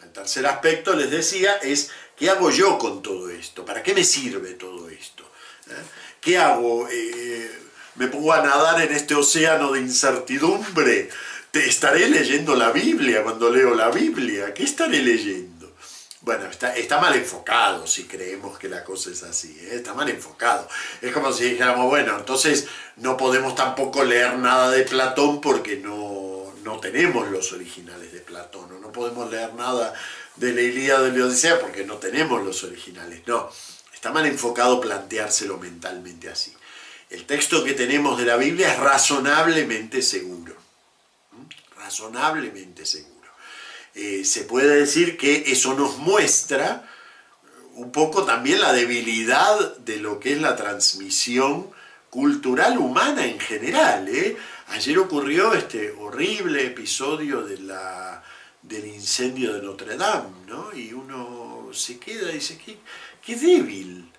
El tercer aspecto, les decía, es ¿qué hago yo con todo esto? ¿Para qué me sirve todo esto? ¿Qué hago? ¿Me pongo a nadar en este océano de incertidumbre? ¿Estaré leyendo la Biblia cuando leo la Biblia? ¿Qué estaré leyendo? Bueno, está mal enfocado si creemos que la cosa es así, ¿eh? Está mal enfocado. Es como si dijéramos, bueno, entonces no podemos tampoco leer nada de Platón porque no tenemos los originales de Platón, o no podemos leer nada de la Ilíada de la Odisea porque no tenemos los originales. No, está mal enfocado planteárselo mentalmente así. El texto que tenemos de la Biblia es razonablemente seguro. Razonablemente seguro. Se puede decir que eso nos muestra un poco también la debilidad de lo que es la transmisión cultural humana en general. Ayer ocurrió este horrible episodio del incendio de Notre Dame, ¿no? Y uno se queda y dice, qué débil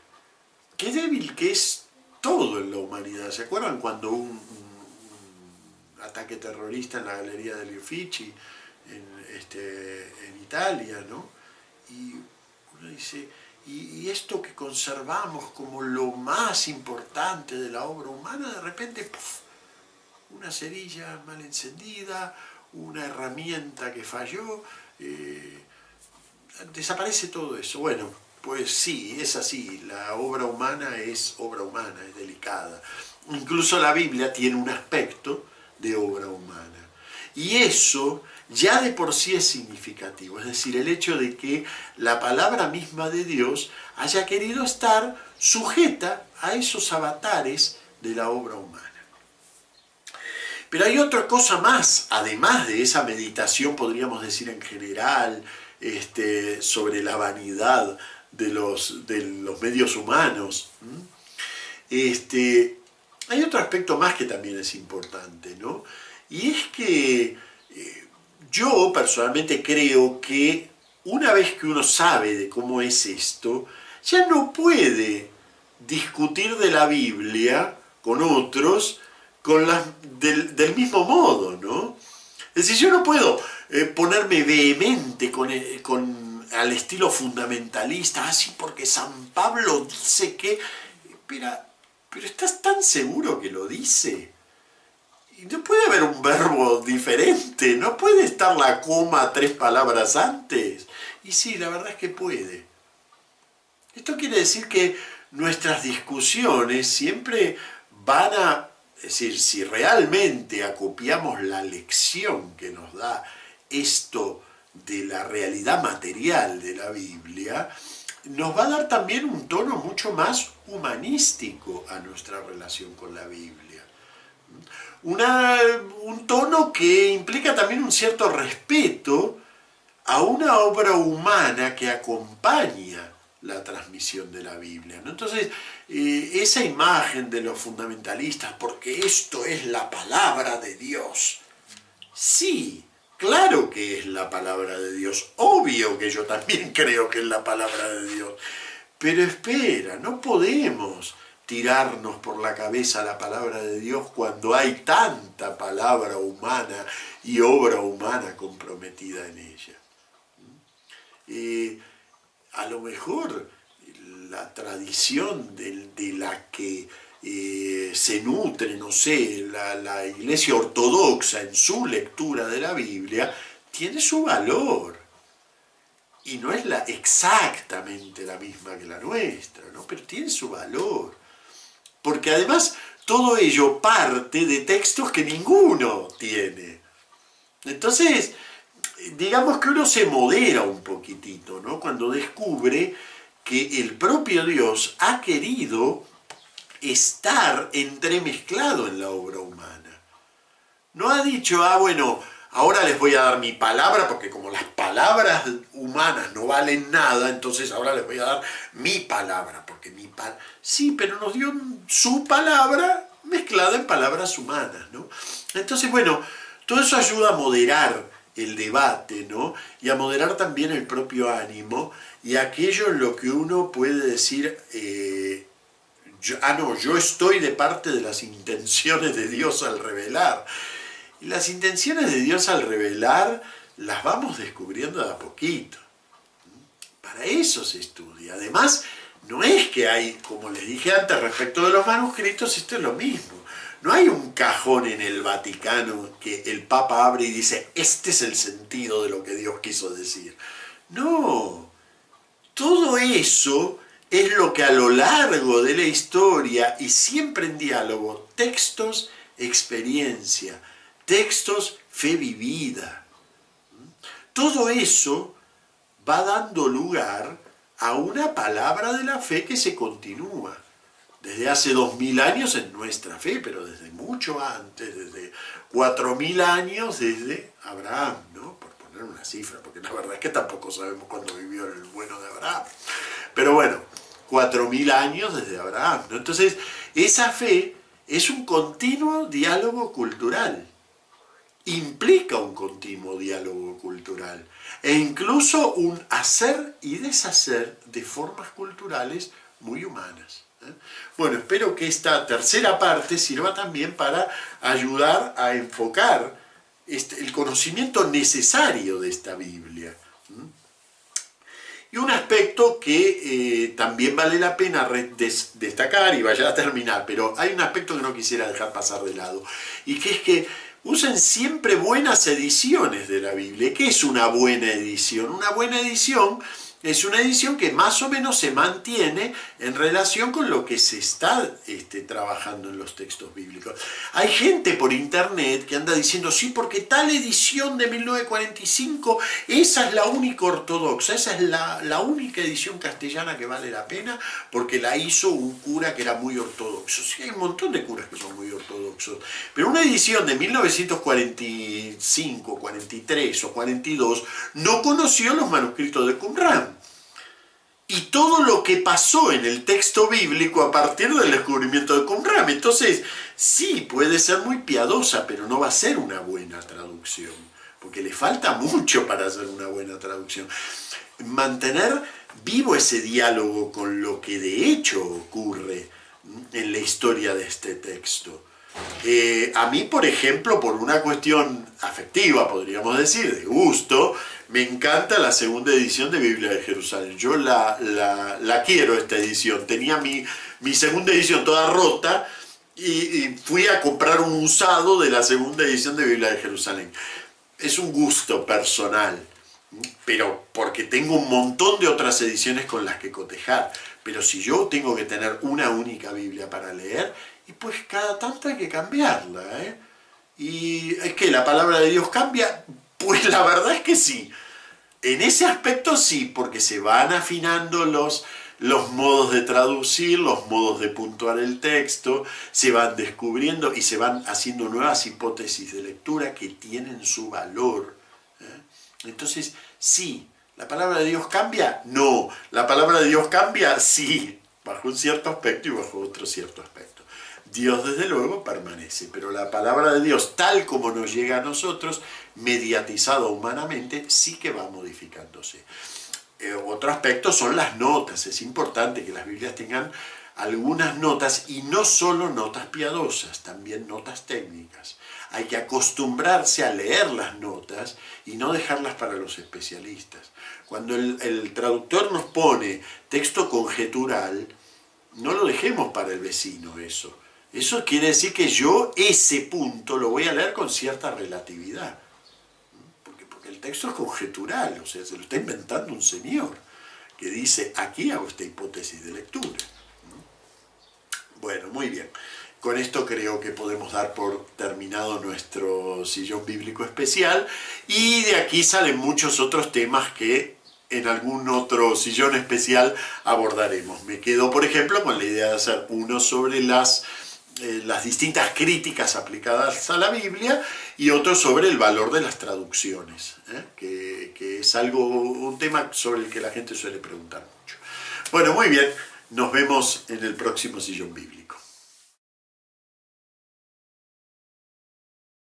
que es todo en la humanidad. ¿Se acuerdan cuando un ataque terrorista en la Galería degli Uffizi en Italia, ¿no? Y uno dice, y esto que conservamos como lo más importante de la obra humana, de repente, ¡puf!, una cerilla mal encendida, una herramienta que falló, desaparece todo eso. Bueno, pues sí, es así, la obra humana es delicada. Incluso la Biblia tiene un aspecto de obra humana. Y eso ya de por sí es significativo, es decir, el hecho de que la palabra misma de Dios haya querido estar sujeta a esos avatares de la obra humana. Pero hay otra cosa más, además de esa meditación, podríamos decir en general, sobre la vanidad de los medios humanos. Hay otro aspecto más que también es importante, ¿no? Y es que yo personalmente creo que una vez que uno sabe de cómo es esto, ya no puede discutir de la Biblia con otros del mismo modo, ¿no? Es decir, yo no puedo ponerme vehemente al estilo fundamentalista, así porque San Pablo dice que... Pero ¿estás tan seguro que lo dice? Y no puede haber un verbo diferente, no puede estar la coma 3 palabras antes. Y sí, la verdad es que puede. Esto quiere decir que nuestras discusiones siempre van a... Es decir, si realmente acopiamos la lección que nos da esto de la realidad material de la Biblia, nos va a dar también un tono mucho más humanístico a nuestra relación con la Biblia. Un tono que implica también un cierto respeto a una obra humana que acompaña la transmisión de la Biblia, ¿no? Entonces, esa imagen de los fundamentalistas, porque esto es la palabra de Dios. Sí, claro que es la palabra de Dios. Obvio que yo también creo que es la palabra de Dios. Pero espera, no podemos tirarnos por la cabeza la palabra de Dios cuando hay tanta palabra humana y obra humana comprometida en ella. A lo mejor la tradición de la que se nutre, no sé, la Iglesia Ortodoxa en su lectura de la Biblia, tiene su valor. Y no es exactamente la misma que la nuestra, ¿no? Pero tiene su valor. Porque además todo ello parte de textos que ninguno tiene. Entonces, digamos que uno se modera un poquitito, ¿no? Cuando descubre que el propio Dios ha querido estar entremezclado en la obra humana. No ha dicho, bueno, ahora les voy a dar mi palabra, porque como las palabras humanas no valen nada, entonces ahora les voy a dar mi palabra, porque sí, pero nos dio su palabra mezclada en palabras humanas, ¿no? Entonces, bueno, todo eso ayuda a moderar el debate, ¿no? Y a moderar también el propio ánimo y aquello en lo que uno puede decir, yo estoy de parte de las intenciones de Dios al revelar. Y las intenciones de Dios al revelar las vamos descubriendo de a poquito. Para eso se estudia. Además, no es que hay, como les dije antes respecto de los manuscritos, esto es lo mismo. No hay un cajón en el Vaticano que el Papa abre y dice, este es el sentido de lo que Dios quiso decir. No, todo eso es lo que a lo largo de la historia, y siempre en diálogo, textos, experiencia, textos, fe vivida. Todo eso va dando lugar a una palabra de la fe que se continúa. Desde hace 2000 años en nuestra fe, pero desde mucho antes, desde 4000 años desde Abraham, ¿no? Por poner una cifra, porque la verdad es que tampoco sabemos cuándo vivió el bueno de Abraham. Pero bueno, 4000 años desde Abraham, ¿no? Entonces, esa fe es un continuo diálogo cultural. Implica un continuo diálogo cultural e incluso un hacer y deshacer de formas culturales muy humanas. Bueno, espero que esta tercera parte sirva también para ayudar a enfocar el conocimiento necesario de esta Biblia. Y un aspecto que también vale la pena destacar, y vaya a terminar, pero hay un aspecto que no quisiera dejar pasar de lado, y que es que usen siempre buenas ediciones de la Biblia. ¿Qué es una buena edición? Una buena edición es una edición que más o menos se mantiene en relación con lo que se está trabajando en los textos bíblicos. Hay gente por internet que anda diciendo, sí, porque tal edición de 1945, esa es la única ortodoxa, esa es la única edición castellana que vale la pena, porque la hizo un cura que era muy ortodoxo. Sí, hay un montón de curas que son muy ortodoxos, pero una edición de 1945, 43 o 42 no conoció los manuscritos de Qumran. Y todo lo que pasó en el texto bíblico a partir del descubrimiento de Qumran. Entonces, sí, puede ser muy piadosa, pero no va a ser una buena traducción, porque le falta mucho para hacer una buena traducción. Mantener vivo ese diálogo con lo que de hecho ocurre en la historia de este texto. A mí, por ejemplo, por una cuestión afectiva, podríamos decir, de gusto, me encanta la segunda edición de Biblia de Jerusalén. Yo la quiero, esta edición. Tenía mi segunda edición toda rota y fui a comprar un usado de la segunda edición de Biblia de Jerusalén. Es un gusto personal, pero porque tengo un montón de otras ediciones con las que cotejar. Pero si yo tengo que tener una única Biblia para leer, y pues cada tanto hay que cambiarla, ¿eh? Y es que la palabra de Dios cambia, pues la verdad es que sí. En ese aspecto sí, porque se van afinando los modos de traducir, los modos de puntuar el texto, se van descubriendo y se van haciendo nuevas hipótesis de lectura que tienen su valor, ¿eh? Entonces, sí. ¿La palabra de Dios cambia? No. ¿La palabra de Dios cambia? Sí. Bajo un cierto aspecto y bajo otro cierto aspecto. Dios desde luego permanece, pero la palabra de Dios tal como nos llega a nosotros, mediatizada humanamente, sí que va modificándose. Otro aspecto son las notas. Es importante que las Biblias tengan algunas notas y no solo notas piadosas, también notas técnicas. Hay que acostumbrarse a leer las notas y no dejarlas para los especialistas. Cuando el traductor nos pone texto conjetural, no lo dejemos para el vecino eso. Eso quiere decir que yo ese punto lo voy a leer con cierta relatividad. Porque el texto es conjetural, o sea, se lo está inventando un señor que dice, aquí hago esta hipótesis de lectura. Bueno, muy bien. Con esto creo que podemos dar por terminado nuestro sillón bíblico especial y de aquí salen muchos otros temas que en algún otro sillón especial abordaremos. Me quedo, por ejemplo, con la idea de hacer uno sobre las distintas críticas aplicadas a la Biblia y otro sobre el valor de las traducciones, que es un tema sobre el que la gente suele preguntar mucho. Bueno, muy bien, nos vemos en el próximo sillón bíblico.